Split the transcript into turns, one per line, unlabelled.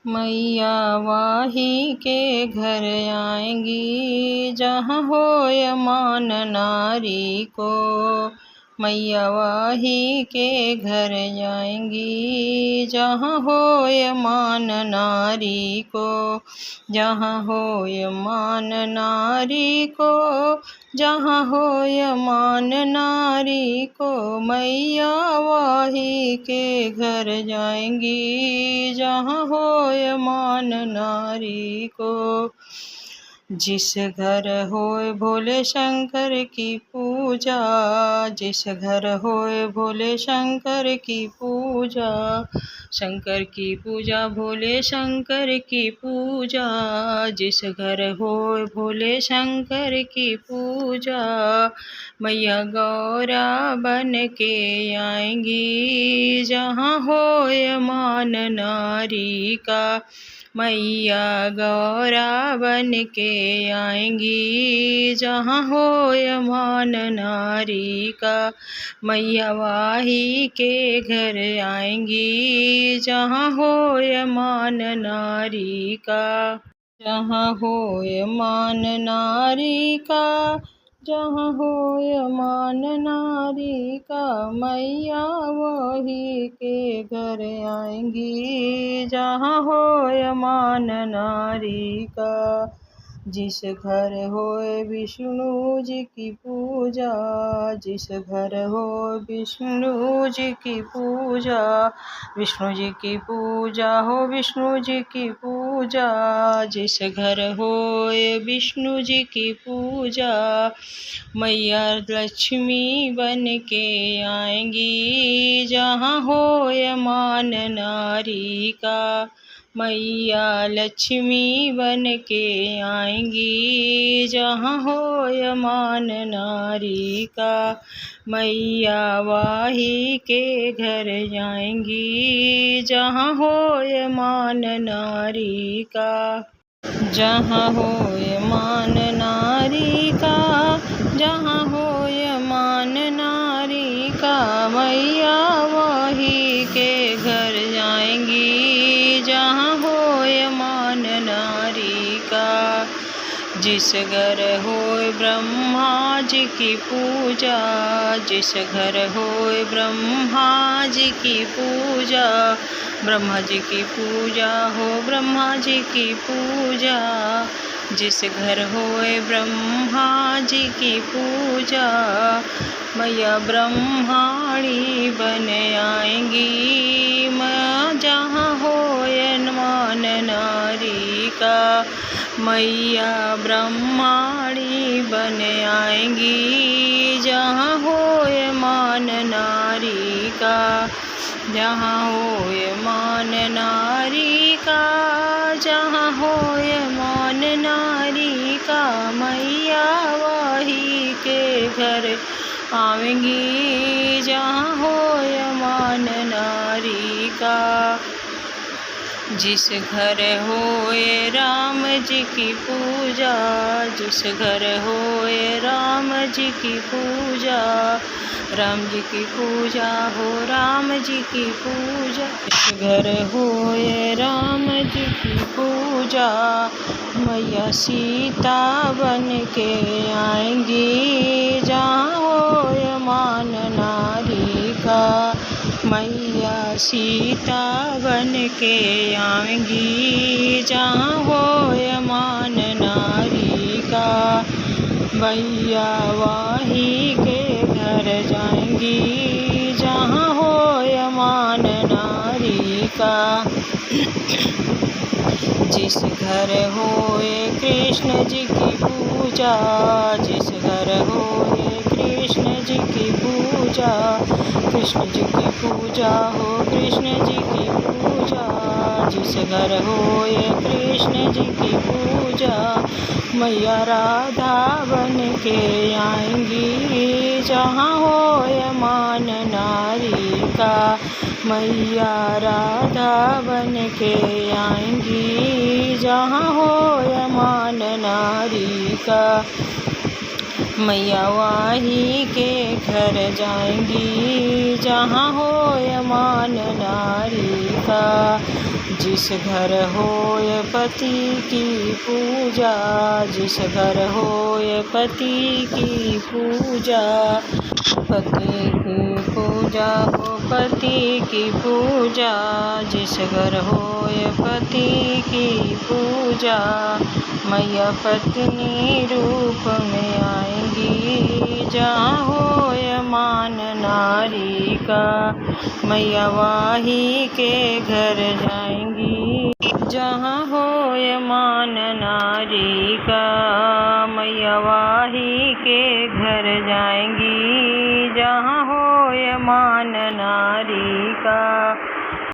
मैया वाही के घर आएंगी, जहाँ होय मान नारी को। मैया वाही के घर जाएंगी, जहाँ होय मान नारी को। जहाँ होय मान नारी को, जहाँ होय मान नारी को। मैया वाही के घर जाएंगी, जहाँ होय मान नारी को। जिस घर होय भोले शंकर की पूजा, जिस घर होय भोले शंकर की पूजा। शंकर की पूजा भोले शंकर की पूजा। जिस घर होय भोले शंकर की पूजा। मैया गौरा बन के आएंगी, जहाँ होय मान नारी का। मैया गौरा बन के आएंगी, जहाँ होय मान नारी का। मैया वाही के घर आएंगी, जहाँ होय मान नारी का। जहाँ होय मान नारी का, जहाँ होय मान नारी का। मैया वाही के घर आएंगी, जहाँ होय मान नारी का। जिस घर होय विष्णु जी की पूजा, जिस घर होय विष्णु जी की पूजा। विष्णु जी की पूजा हो विष्णु जी की पूजा। जिस घर होय विष्णु जी की पूजा। मैया लक्ष्मी बन के आएंगी, जहाँ होय मान नारी का। मैया लक्ष्मी बन के आएंगी, जहाँ होय मान नारी का। मैया वाही के घर जाएंगी, जहाँ होय मान नारी का। जहाँ होय मान नारी का, जहाँ होय मान नारी का। मैया वाही के घर जाएंगी, जहाँ होय मान नारी का। जिस घर होय ब्रह्मा जी की पूजा, जिस घर होय ब्रह्मा जी की पूजा। ब्रह्मा जी की पूजा हो ब्रह्मा जी की पूजा। जिस घर होय ब्रह्मा जी की पूजा। मैया ब्रह्माणी बन आएंगी, मैं जहाँ होय मान नारी का। मैया ब्रह्माणी बन आएंगी, जहाँ होय मान नारी का। जहाँ होय मान नारी का, जहाँ होय मान नारी का। मैया वाही के घर आवेंगी, जहाँ होय मान नारी का। जिस घर होय राम जी की पूजा, जिस घर होय राम जी की पूजा। राम जी की पूजा हो राम जी की पूजा। जिस घर होय राम जी की पूजा। मैया सीता बन के आएंगी, जहाँ होय मान नारी का। मैया सीता बन के आएंगी, जहाँ होय मान नारी का। मैया वाही के घर जाएंगी, जहाँ होय मान नारी का। जिस घर होय कृष्ण जी की पूजा, जिस घर होय कृष्ण जी की पूजा। कृष्ण जी की पूजा हो कृष्ण जी की पूजा। जिस घर होय कृष्ण जी की पूजा। मैया राधा बन के आएंगी, जहाँ होय मान नारी का। मैया राधा बन के आएंगी, जहाँ होय मान नारी का। मैया वाही के घर जाएंगी, जहाँ होय मान नारी का। जिस घर होय पति की पूजा, जिस घर होय पति की पूजा, पति की पूजा हो पति की पूजा, जिस घर होय पति की पूजा, मैया पत्नी रूप में आएंगी, जहाँ होय मान नारी का, मैया वाही के घर जाएंगी, जहाँ होय मान नारी का, मैया वाही के घर जाएंगी, जहाँ होय मान नारी का।